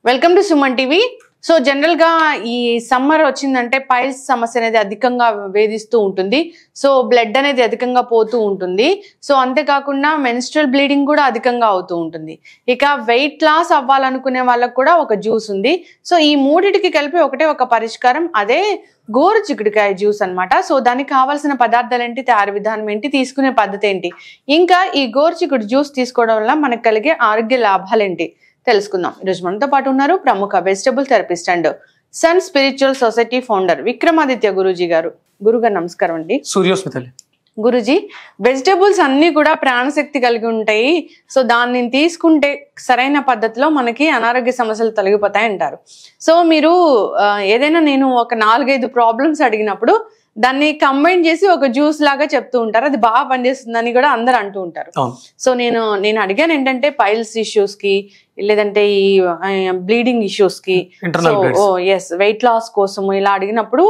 Welcome to Suman TV. So general గా ఈ summer వచ్చిందంటే పైల్స్ సమస్య అనేది అధికంగా వేధిస్తూ ఉంటుంది. సో బ్లడ్ అనేది అధికంగా పోతూ ఉంటుంది. సో అంతేకాకుండా మెన్స్ట్రల్ బ్లీడింగ్ కూడా అధికంగా అవుతూ ఉంటుంది. ఇక వెయిట్ లాస్ అవ్వాలనుకునే వాళ్ళకు కూడా ఒక జ్యూస్ ఉంది. సో ఈ మూడిటికి కలిపి ఒకటే ఒక పరిష్కారం, అదే గోరు చిక్కుడుకాయ జ్యూస్ అన్నమాట. సో దానికి కావాల్సిన పదార్థాలు ఏంటి, తయారు విధానం ఏంటి, తీసుకునే పద్ధతి ఏంటి, ఇంకా ఈ గోరు చిక్కుడు జ్యూస్ తీసుకోవడం వల్ల మనకు కలిగే ఆరోగ్య లాభాలు ఏంటి తెలుసుకుందాం. ఈరోజు మనతో పాటు ఉన్నారు ప్రముఖ vegetable therapist and sun spiritual society founder Vikramaditya Guruji గారు. గురుగారు నమస్కారం అండి. సూర్యోస్మితలి. గురూజీ, వెజిటబుల్స్ అన్ని కూడా ప్రాణశక్తి కలిగి ఉంటాయి. సో దాన్ని తీసుకుంటే సరైన పద్ధతిలో మనకి అనారోగ్య సమస్యలు తొలగిపోతాయి అంటారు. సో మీరు ఏదైనా నేను ఒక 4-5 ప్రాబ్లమ్స్ అడిగినప్పుడు దాన్ని కంబైన్ చేసి ఒక జ్యూస్ లాగా చెప్తూ ఉంటారు. అది బాగా పనిచేస్తుందని కూడా అందరు అంటూ ఉంటారు. సో నేను అడిగాను ఏంటంటే పైల్స్ ఇష్యూస్ కి, లేదంటే ఈ బ్లీడింగ్ ఇష్యూస్ కి, వెయిట్ లాస్ కోసము ఇలా అడిగినప్పుడు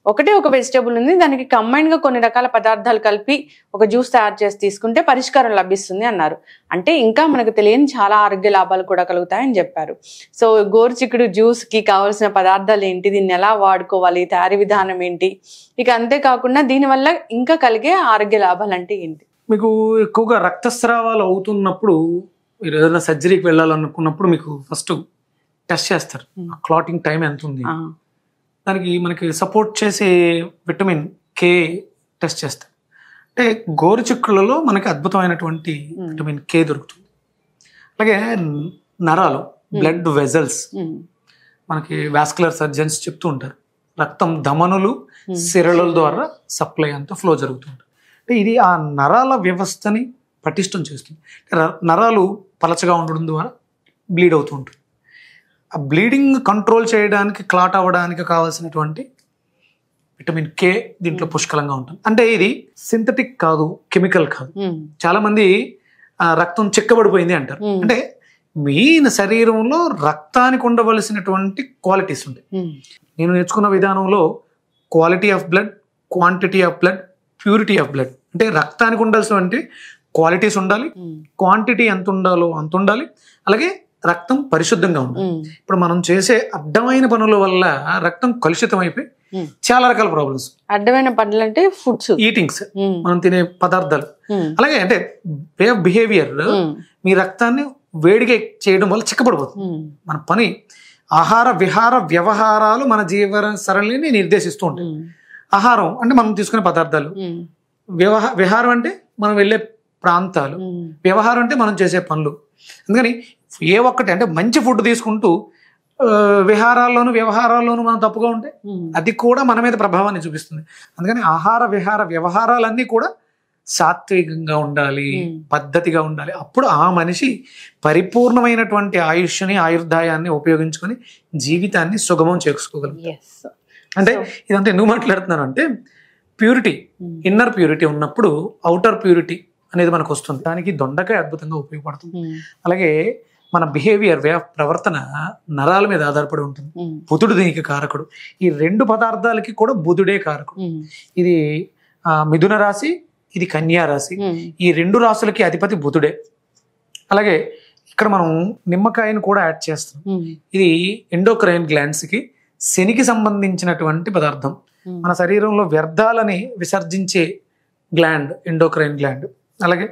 ఒకటే ఒక వెజిటేబుల్ ఉంది, దానికి కంబైన్ గా కొన్ని రకాల పదార్థాలు కలిపి ఒక జ్యూస్ తయారు చేసి తీసుకుంటే పరిష్కారం లభిస్తుంది అన్నారు. అంటే ఇంకా మనకు తెలియని చాలా ఆరోగ్య లాభాలు కూడా కలుగుతాయని చెప్పారు. సో గోరు చిక్కుడు జ్యూస్ కి కావాల్సిన పదార్థాలు ఏంటి, దీన్ని ఎలా వాడుకోవాలి, తయారీ విధానం ఏంటి, ఇక అంతేకాకుండా దీనివల్ల ఇంకా కలిగే ఆరోగ్య లాభాలు అంటే ఏంటి? మీకు ఎక్కువగా రక్తస్రావాలు అవుతున్నప్పుడు, మీరు ఏదైనా సర్జరీకి వెళ్ళాలనుకున్నప్పుడు మీకు ఫస్ట్ టెస్ట్ చేస్తారు, క్లాటింగ్ టైం ఎంత ఉంది, దానికి మనకి సపోర్ట్ చేసే విటమిన్ కే టెస్ట్ చేస్తారు. అంటే గోరు చిక్కులలో మనకి అద్భుతమైనటువంటి విటమిన్ కే దొరుకుతుంది. అలాగే నరాలు, బ్లడ్ వెజల్స్, మనకి వాస్కులర్ సర్జన్స్ చెప్తూ ఉంటారు, రక్తం ధమనులు సిరల ద్వారా సప్లై అంతా ఫ్లో జరుగుతుంది. అంటే ఇది ఆ నరాల వ్యవస్థని పటిష్టం చేస్తుంది. నరాలు పలచగా ఉండడం ద్వారా బ్లీడ్ అవుతూ ఉంటుంది. ఆ బ్లీడింగ్ కంట్రోల్ చేయడానికి, క్లాట్ అవ్వడానికి కావాల్సినటువంటి విటమిన్ కే దీంట్లో పుష్కలంగా ఉంటుంది. అంటే ఇది సింథటిక్ కాదు, కెమికల్ కాదు. చాలా మంది రక్తం చిక్కబడిపోయింది అంటారు. అంటే మెయిన్ శరీరంలో రక్తానికి ఉండవలసినటువంటి క్వాలిటీస్ ఉంటాయి. నేను నేర్చుకున్న విధానంలో quality of blood, quantity of blood, purity of blood, అంటే రక్తానికి ఉండాల్సినటువంటి క్వాలిటీస్ ఉండాలి, క్వాంటిటీ ఎంత ఉండాలో అంత ఉండాలి, అలాగే రక్తం పరిశుద్ధంగా ఉండాలి. ఇప్పుడు మనం చేసే అడ్డమైన పనుల వల్ల రక్తం కలుషితం అయిపోయి చాలా రకాల ప్రాబ్లమ్స్. అడ్డమైన పనులు అంటే ఫుడ్స్, ఈటింగ్స్, మనం తినే పదార్థాలు, అలాగే అంటే వే ఆఫ్ బిహేవియర్ మీ రక్తాన్ని వేడిగా చేయడం వల్ల చిక్కబడిపోతుంది. మన పని ఆహార విహార వ్యవహారాలు మన జీవన సరళిని నిర్దేశిస్తూ ఉంటాయి. ఆహారం అంటే మనం తీసుకునే పదార్థాలు, విహారం అంటే మనం వెళ్ళే ప్రాంతాలు, వ్యవహారం అంటే మనం చేసే పనులు. అందుకని ఏ ఒక్కటి అంటే మంచి ఫుడ్ తీసుకుంటూ విహారాల్లోనూ వ్యవహారాల్లోనూ మనం తప్పుగా ఉంటే అది కూడా మన మీద ప్రభావాన్ని చూపిస్తుంది. అందుకని ఆహార విహార వ్యవహారాలన్నీ కూడా సాత్వికంగా ఉండాలి, పద్ధతిగా ఉండాలి. అప్పుడు ఆ మనిషి పరిపూర్ణమైనటువంటి ఆయుష్ని, ఆయుర్దాయాన్ని ఉపయోగించుకొని జీవితాన్ని సుగమం చేసుకోగలుగుతారు. అంటే ఇదంతా ఎందుకు మాట్లాడుతున్నాను అంటే, ప్యూరిటీ, ఇన్నర్ ప్యూరిటీ ఉన్నప్పుడు అవుటర్ ప్యూరిటీ అనేది మనకు వస్తుంది. దానికి దొండకాయ అద్భుతంగా ఉపయోగపడుతుంది. అలాగే మన బిహేవియర్, వే ఆఫ్ ప్రవర్తన నరాల మీద ఆధారపడి ఉంటుంది. బుధుడు దీనికి కారకుడు. ఈ 2 పదార్థాలకి కూడా బుధుడే కారకుడు. ఇది మిథున రాశి, ఇది కన్యా రాశి. ఈ 2 రాశులకి అధిపతి బుధుడే. అలాగే ఇక్కడ మనం నిమ్మకాయను కూడా యాడ్ చేస్తాం. ఇది ఎండోక్రైన్ గ్లాండ్స్ కి, శనికి సంబంధించినటువంటి పదార్థం. మన శరీరంలో వ్యర్థాలని విసర్జించే గ్లాండ్ ఎండోక్రైన్ గ్లాండ్. అలాగే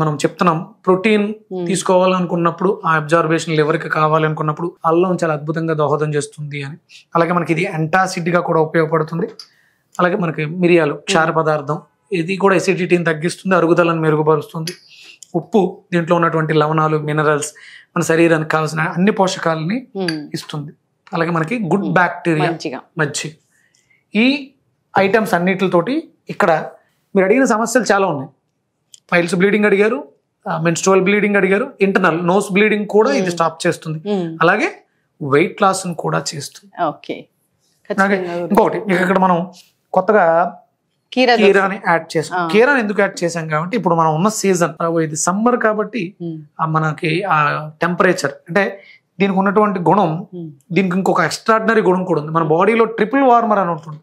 మనం చెప్తున్నాం, ప్రోటీన్ తీసుకోవాలనుకున్నప్పుడు, ఆ అబ్జార్బేషన్ లివర్కి కావాలనుకున్నప్పుడు అల్లం చాలా అద్భుతంగా దోహదం చేస్తుంది అని. అలాగే మనకి ఇది యాంటాసిడ్ గా కూడా ఉపయోగపడుతుంది. అలాగే మనకి మిరియాలు, క్షార పదార్థం, ఇది కూడా ఎసిడిటీని తగ్గిస్తుంది, అరుగుదలను మెరుగుపరుస్తుంది. ఉప్పు, దీంట్లో ఉన్నటువంటి లవణాలు, మినరల్స్ మన శరీరానికి కావాల్సిన అన్ని పోషకాలని ఇస్తుంది. అలాగే మనకి గుడ్ బ్యాక్టీరియా, మజ్జిగ, ఈ ఐటమ్స్ అన్నిటితోటి ఇక్కడ మీరు అడిగిన సమస్యలు చాలా ఉన్నాయి. పైల్స్ బ్లీడింగ్ అడిగారు, మెన్స్ట్రువల్ బ్లీడింగ్ అడిగారు, ఇంటర్నల్ నోస్ బ్లీడింగ్ కూడా ఇది స్టాప్ చేస్తుంది. అలాగే వెయిట్ లాస్ కూడా చేస్తుంది. ఇంకొకటి ఇక్కడ మనం కొత్తగా కీరాని యాడ్ చేసాం. కీరాని ఎందుకు యాడ్ చేసాం కాబట్టి, ఇప్పుడు మనం ఉన్న సీజన్ ఇది సమ్మర్ కాబట్టి మనకి ఆ టెంపరేచర్, అంటే దీనికి ఉన్నటువంటి గుణం, దీనికి ఇంకొక ఎక్స్ట్రాడినరీ గుణం కూడా ఉంది. మన బాడీలో ట్రిపుల్ వార్మర్ అని ఉంటుంది.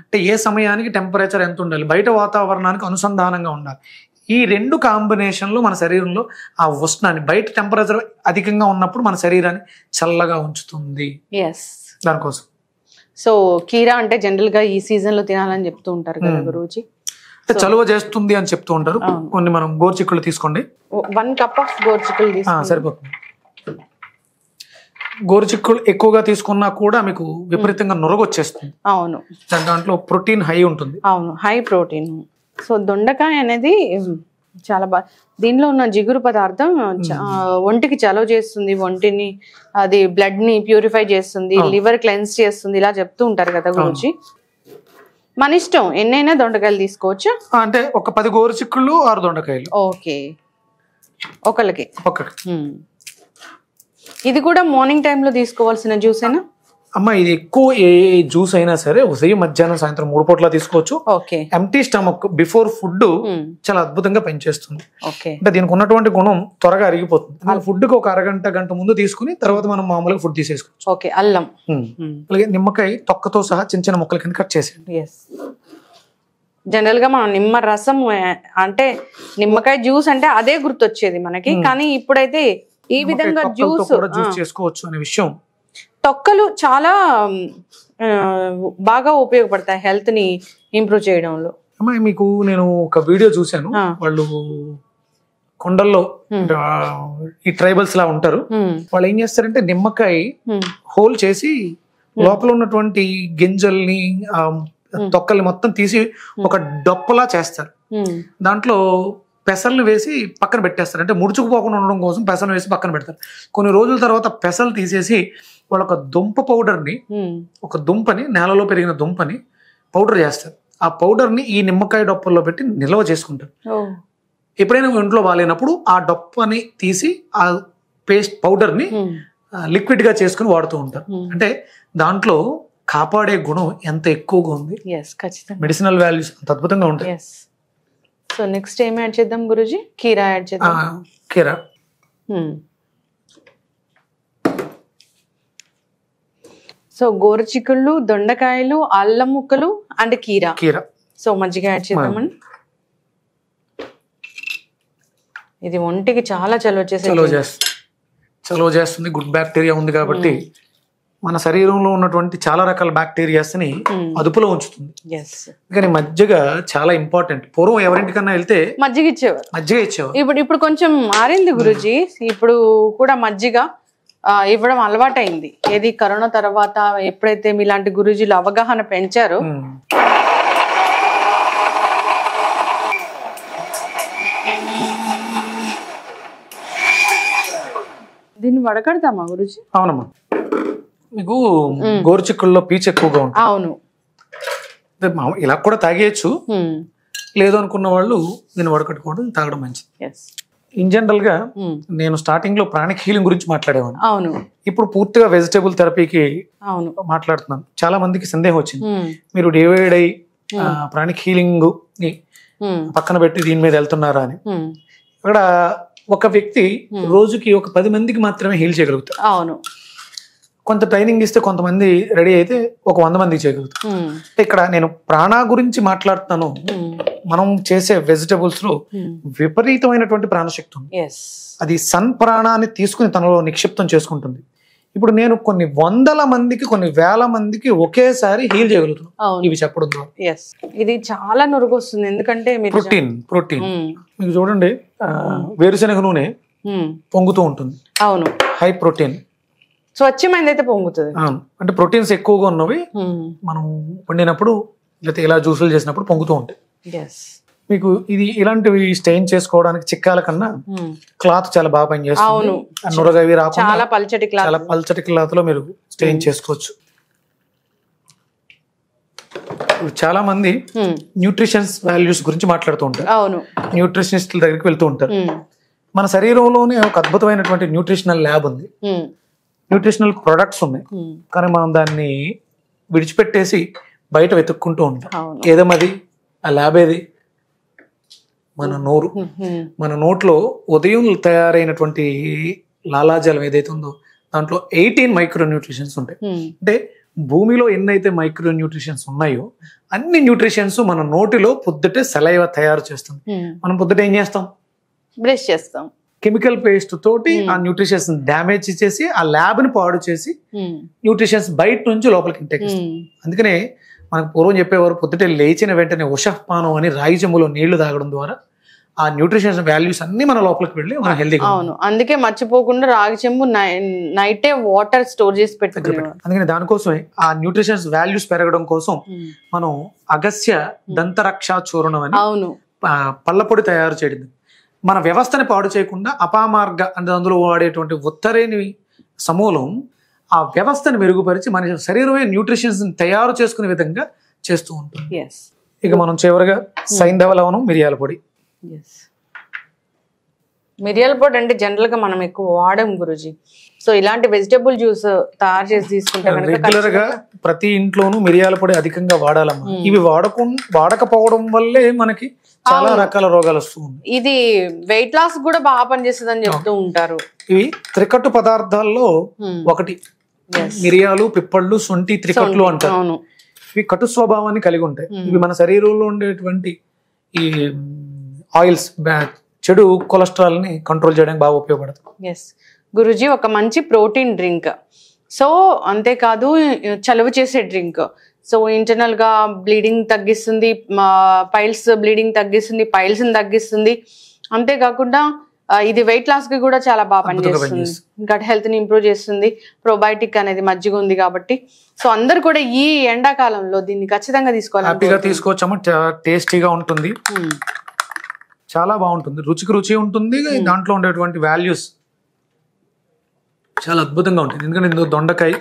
అంటే ఏ సమయానికి టెంపరేచర్ ఎంత ఉండాలి, బయట వాతావరణానికి అనుసంధానంగా ఉండాలి. ఈ రెండు కాంబినేషన్లో మన శరీరంలో ఆ ఉష్ణాన్ని, బయట టెంపరేచర్ అధికంగా ఉన్నప్పుడు మన శరీరాన్ని చల్లగా ఉంచుతుంది. దానికోసం సో కీరా అంటే జనరల్ గా ఈ సీజన్ లో తినాలని చెప్తూ ఉంటారు కదా గురూజీ. చలువ చేస్తుంది అని చెప్తూ ఉంటారు. కొన్ని మనం గోరుచిక్కులు తీసుకోండి. 1 కప్ ఆఫ్ గోరుచిక్కులు సరిపోతుంది. గోరుచిక్కులు ఎక్కువగా తీసుకున్నా కూడా మీకు విపరీతంగా నొరగొచ్చేస్తుంది. అవును, దాంట్లో ప్రోటీన్ హై ఉంటుంది. అవును, హై ప్రోటీన్. సో దొండకాయ అనేది చాలా బాగా, దీనిలో ఉన్న జిగురు పదార్థం ఒంటికి చలవ చేస్తుంది, ఒంటిని అది బ్లడ్ ని ప్యూరిఫై చేస్తుంది, లివర్ క్లెన్స్ చేస్తుంది, ఇలా చెప్తూ ఉంటారు కదా గురించి. మన ఇష్టం, ఎన్నైనా దొండకాయలు తీసుకోవచ్చు. అంటే ఒక 10 గోరుచిక్కులు 6 దొండకాయలు. ఓకే, ఒకళ్ళకి. ఇది కూడా మార్నింగ్ టైంలో తీసుకోవాల్సిన జ్యూస్ అయినా అమ్మ, ఇది ఎక్కువ ఏ జ్యూస్ అయినా సరే ఉదయం, మధ్యాహ్నం, సాయంత్రం 3 పూట్ల తీసుకోవచ్చు. ఎంప్టీ స్టమక్ బిఫోర్ ఫుడ్ చాలా అద్భుతంగా పనిచేస్తుంది. అంటే దీనికి ఉన్నటువంటి గుణం త్వరగా అరిగిపోతుంది. ఫుడ్ కి ఒక అరగంట, గంట ముందు తీసుకుని తర్వాత మనం మామూలుగా ఫుడ్ తీసేసుకోవచ్చు. అల్లం, అలాగే నిమ్మకాయ తొక్కతో సహా చిన్న చిన్న ముక్కల కింద కట్ చేసేయండి. జనరల్ గా మనం నిమ్మ రసం అంటే నిమ్మకాయ జ్యూస్ అంటే అదే గుర్తొచ్చేది మనకి, కానీ ఇప్పుడైతే ఈ విధంగా జ్యూస్ చేసుకోవచ్చు అనే విషయం. తొక్కలు చాలా బాగా ఉపయోగపడతాయి హెల్త్ ని ఇంప్రూవ్ చేయడంలో. అమ్మాయి, మీకు నేను ఒక వీడియో చూశాను. వాళ్ళు కొండల్లో ఈ ట్రైబల్స్ లా ఉంటారు. వాళ్ళు ఏం చేస్తారంటే నిమ్మకాయ హోల్ చేసి లోపల ఉన్నటువంటి గింజల్ని, తొక్కల్ని మొత్తం తీసి ఒక డొప్పలా చేస్తారు. దాంట్లో పెసల్ని వేసి పక్కన పెట్టేస్తారు. అంటే ముడుచుకుపోకుండా ఉండడం కోసం పెసలు వేసి పక్కన పెడతారు. కొన్ని రోజుల తర్వాత పెసలు తీసేసి వాళ్ళ ఒక దుంప పౌడర్ని, ఒక దుంపని, నేలలో పెరిగిన దుంపని పౌడర్ చేస్తారు. ఆ పౌడర్ని ఈ నిమ్మకాయ డొప్పల్లో పెట్టి నిల్వ చేసుకుంటారు. ఎప్పుడైనా ఇంట్లో బాగాలేనప్పుడు ఆ డొప్పని తీసి ఆ పేస్ట్ పౌడర్ని లిక్విడ్ గా చేసుకుని వాడుతూ ఉంటారు. అంటే దాంట్లో కాపాడే గుణం ఎంత ఎక్కువగా ఉంది. మెడిసినల్ వాల్యూస్ అంత అద్భుతంగా ఉంటాయి. సో నెక్స్ట్ ఏం యాడ్ చేద్దాం గురూజీ? కీరా యాడ్ చేద్దాం. కీరా. సో గోరుచిక్కుళ్ళు, దొండకాయలు, అల్లం ముక్కలు అండ్ కీరా. సో మజ్జిగ యాడ్ చేద్దామండి. ఇది ఒంటికి చాలా చలువ చేస్తుంది. గుడ్ బ్యాక్టీరియా ఉంది కాబట్టి మన శరీరంలో ఉన్నటువంటి చాలా రకాల బ్యాక్టీరియాస్ ని అదుపులో ఉంచుతుంది. కానీ మజ్జిగ చాలా ఇంపార్టెంట్. పూర్వం ఎవరింటికన్నా వెళ్తే మజ్జిగ ఇచ్చేవారు. ఇప్పుడు కొంచెం మారింది గురూజీ. ఇప్పుడు కూడా మజ్జిగ ఇవ్వడం అలవాటైంది. ఏది కరోనా తర్వాత ఎప్పుడైతే మీలాంటి గురూజీలు అవగాహన పెంచారో, దీన్ని వడకడతామా గురూజీ? అవునమ్మా, మీకు గోరుచిక్కుల్లో పీచు ఎక్కువగా ఉంటుంది. అవును, ఇలా కూడా తాగేయచ్చు. లేదు అనుకున్న వాళ్ళు దీన్ని వడకట్టుకోవడం, తాగడం మంచిది. ఇన్ జనరల్ గా నేను స్టార్టింగ్ లో ప్రాణిక్ హీలింగ్ గురించి మాట్లాడేవాను. అవును, ఇప్పుడు పూర్తిగా వెజిటేబుల్ థెరపీకి మాట్లాడుతున్నాను. చాలా మందికి సందేహం వచ్చింది, మీరు డివైడ్ అయ్యి ప్రాణిక్ హీలింగ్ ని పక్కన పెట్టి దీని మీద వెళ్తున్నారా అని. ఇక్కడ ఒక వ్యక్తి రోజుకి ఒక 10 మందికి మాత్రమే హీల్ చేయగలుగుతారు. అవును, కొంత ట్రైనింగ్ ఇస్తే కొంతమంది రెడీ అయితే ఒక 100 మందికి చేయగలుగుతారు. ఇక్కడ నేను ప్రాణా గురించి మాట్లాడుతాను. మనం చేసే వెజిటబుల్స్ లో విపరీతమైనటువంటి ప్రాణశక్తి ఉంది. అది సన్ ప్రాణాన్ని తీసుకుని తనలో నిక్షిప్తం చేసుకుంటుంది. ఇప్పుడు నేను కొన్ని 100 మందికి, కొన్ని 1000 మందికి ఒకేసారి హీల్ చేయగలుగుతున్నాను ఇవి చెప్పడం ద్వారా. ఇది చాలా నొరుగొస్తుంది. ఎందుకంటే ప్రోటీన్ మీకు చూడండి, వేరుశనగ నూనె పొంగుతూ ఉంటుంది. అవును, హై ప్రోటీన్, స్వచ్ఛమైనది అయితే పొంగుతుంది. అంటే ప్రోటీన్స్ ఎక్కువగా ఉన్నవి మనం వండినప్పుడు లేకపోతే ఇలా జ్యూసులు చేసినప్పుడు పొంగుతూ ఉంటాయి. మీకు ఇది ఇలాంటివి స్టెయిన్ చేసుకోవడానికి చిక్కాల కన్నా క్లాత్ చాలా బాగా పనిచేస్తుంది. నురగవి రాకుండా చాలా పల్చటి క్లాత్ లో మీరు స్టెయిన్ చేసుకోవచ్చు. చాలా మంది న్యూట్రిషన్స్ వాల్యూస్ గురించి మాట్లాడుతూ ఉంటారు. న్యూట్రిషనిస్టుల దగ్గరికి వెళ్తూ ఉంటారు. మన శరీరంలోనే ఒక అద్భుతమైనటువంటి న్యూట్రిషనల్ ల్యాబ్ ఉంది. న్యూట్రిషనల్ ప్రొడక్ట్స్ ఉన్నాయి. కానీ మనం దాన్ని విడిచిపెట్టేసి బయట వెతుక్కుంటూ ఉంటాం. ఏదమ్మది ఆ ల్యాబ్? ఏది? మన నోరు. మన నోట్లో ఉదయం తయారైనటువంటి లాలాజలం ఏదైతే ఉందో దాంట్లో 18 మైక్రో న్యూట్రిషన్స్ ఉంటాయి. అంటే భూమిలో ఎన్నైతే మైక్రో న్యూట్రిషన్స్ ఉన్నాయో అన్ని న్యూట్రిషన్స్ మన నోటిలో పొద్దుటే సలైవ తయారు చేస్తుంది. మనం పొద్దుట ఏం చేస్తాం? బ్రష్ చేస్తాం. కెమికల్ పేస్ట్ తోటి ఆ న్యూట్రిషన్స్ డ్యామేజ్ చేసి ఆ ల్యాబ్ ని పాడు చేసి న్యూట్రిషన్స్ బయట నుంచి లోపలికి ఇంటేక్ ఇస్తాం. అందుకనే మనకు పూర్వం చెప్పేవారు పొద్దుటే లేచిన వెంటనే ఉషఃపానం అని రాగి చెంబులో నీళ్లు తాగడం ద్వారా ఆ న్యూట్రిషన్స్ వాల్యూస్ అన్ని మన లోపలికి వెళ్ళి మన హెల్తీగా. అవును, అందుకే మర్చిపోకుండా రాగి చెంబు నైటే వాటర్ స్టోర్ చేసి పెట్టుకున్నాం. అందుకని దానికోసమే ఆ న్యూట్రిషన్స్ వాల్యూస్ పెరగడం కోసం మనం అగస్య దంతరక్ష చూర్ణం అని పళ్ళపొడి తయారు చేయడం. మన వ్యవస్థని పాడు చేయకుండా అపామార్గ అంటే అందులో వాడేటువంటి ఉత్తరేని సమూలం ఆ వ్యవస్థను మెరుగుపరిచి మన శరీరమే న్యూట్రిషన్స్ తయారు చేసుకునే విధంగా చేస్తూ ఉంటుంది. ఇక మనం చివరిగా సైంధవ లవణం, మిరియాల పొడి. మిరియాల పొడి అంటే జనరల్ గా మనం ఎక్కువ వాడం గురుజీ. సో ఇలాంటి వెజిటబుల్ జ్యూస్ తయారు చేసి తీసుకుంటే రెగ్యులర్ గా ప్రతి ఇంట్లోనూ మిరియాల పొడి అధికంగా వాడాలమ్మా. ఇవి వాడకపోవడం వల్లే మనకి చాలా రకాల రోగాలు వస్తుంది. ఇది వెయిట్ లాస్ కూడా బాగా పనిచేస్తుంది అని చెప్తూ ఉంటారు. ఇవి త్రికట్టు పదార్థాల్లో ఒకటి. మిరియాలు, పిప్పళ్ళు, శొంఠి త్రికట్లు అంటారు. ఇవి కటు స్వభావాన్ని కలిగి ఉంటాయి. ఇవి మన శరీరంలో ఉండేటువంటి ఈ ఆయిల్స్, చెడు కొలెస్ట్రాల్ ని కంట్రోల్ చేయడానికి బాగా ఉపయోగపడుతుంది. గురుజీ, ఒక మంచి ప్రోటీన్ డ్రింక్, సో అంతేకాదు చలువ చేసే డ్రింక్. సో ఇంటర్నల్ గా బ్లీడింగ్ తగ్గిస్తుంది, పైల్స్ బ్లీడింగ్ తగ్గిస్తుంది, పైల్స్ ని తగ్గిస్తుంది. అంతేకాకుండా ఇది వెయిట్ లాస్ కి కూడా చాలా బాగా పనిచేస్తుంది. గట్ హెల్త్ ని ఇంప్రూవ్ చేస్తుంది. ప్రోబయోటిక్ అనేది మజ్జిగ ఉంది కాబట్టి సో అందరు కూడా ఈ ఎండాకాలంలో దీన్ని ఖచ్చితంగా తీసుకోవాలి. హ్యాపీగా తీసుకోవచ్చమ్మా. టేస్టీగా ఉంటుంది, చాలా బాగుంటుంది, రుచికి రుచి ఉంటుంది. దాంట్లో ఉండేటువంటి వాల్యూస్ చాలా అద్భుతంగా ఉంటుంది. ఎందుకంటే ఇందులో దొండకాయ,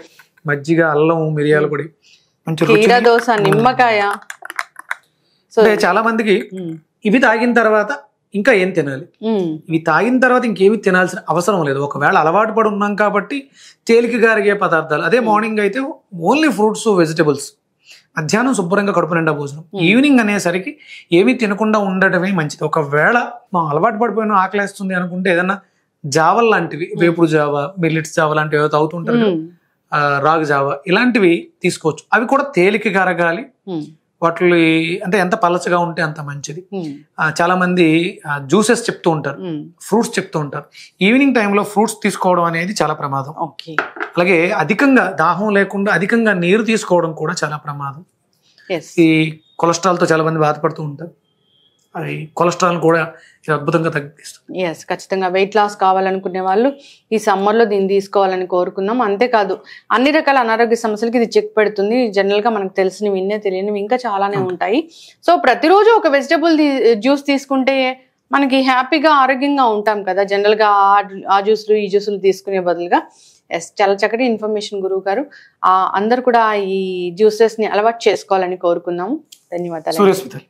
మజ్జిగ, అల్లం, మిరియాల పొడి, కీర దోస, నిమ్మకాయ. సో చాలా మందికి ఇవి తాగిన తర్వాత ఇంకా ఏం తినాలి, ఇవి తాగిన తర్వాత ఇంకేమి తినాల్సిన అవసరం లేదు. ఒకవేళ అలవాటు పడి ఉన్నాం కాబట్టి తేలికగా అరిగే పదార్థాలు. అదే మార్నింగ్ అయితే ఓన్లీ ఫ్రూట్స్, వెజిటబుల్స్, మధ్యాహ్నం శుభ్రంగా కడుపు నిండా భోజనం, ఈవినింగ్ అనేసరికి ఏమీ తినకుండా ఉండటమే మంచిది. ఒకవేళ మనం అలవాటు పడిపోయిన ఆకలేస్తుంది అనుకుంటే ఏదన్నా జావల్ లాంటివి, వేపుడు జావ, మిల్లెట్స్ జావ లాంటివి ఏవైతే అవుతుంటారు, రాగి జావ, ఇలాంటివి తీసుకోవచ్చు. అవి కూడా తేలికగా అరగాలి. వాటి అంటే ఎంత పలచగా ఉంటే అంత మంచిది. చాలా మంది జ్యూసెస్ చెప్తూ ఉంటారు, ఫ్రూట్స్ చెప్తూ ఉంటారు. ఈవినింగ్ టైంలో ఫ్రూట్స్ తీసుకోవడం అనేది చాలా ప్రమాదం. అలాగే అధికంగా దాహం లేకుండా అధికంగా నీరు తీసుకోవడం కూడా చాలా ప్రమాదం. ఈ కొలెస్ట్రాల్ తో చాలా మంది బాధపడుతూ ఉంటారు. అది కొలెస్ట్రాల్ కూడా అద్భుతంగా తగ్గిస్తుంది. ఖచ్చితంగా వెయిట్ లాస్ కావాలనుకునే వాళ్ళు ఈ సమ్మర్ లో దీన్ని తీసుకోవాలని కోరుకుందాం. అంతేకాదు అన్ని రకాల అనారోగ్య సమస్యలకి ఇది చెక్ పెడుతుంది. జనరల్ గా మనకు తెలిసినవి, విన్నే తెలియనివి ఇంకా చాలానే ఉంటాయి. సో ప్రతిరోజు ఒక వెజిటబుల్ జ్యూస్ తీసుకుంటే మనకి హ్యాపీగా ఆరోగ్యంగా ఉంటాం కదా. జనరల్ గా ఆ జ్యూస్లు ఈ జ్యూసులు తీసుకునే బదులుగా. చాలా చక్కటి ఇన్ఫర్మేషన్ గురువు గారు. అందరు కూడా ఈ జ్యూసెస్ ని అలవాటు చేసుకోవాలని కోరుకుందాము. ధన్యవాదాలు.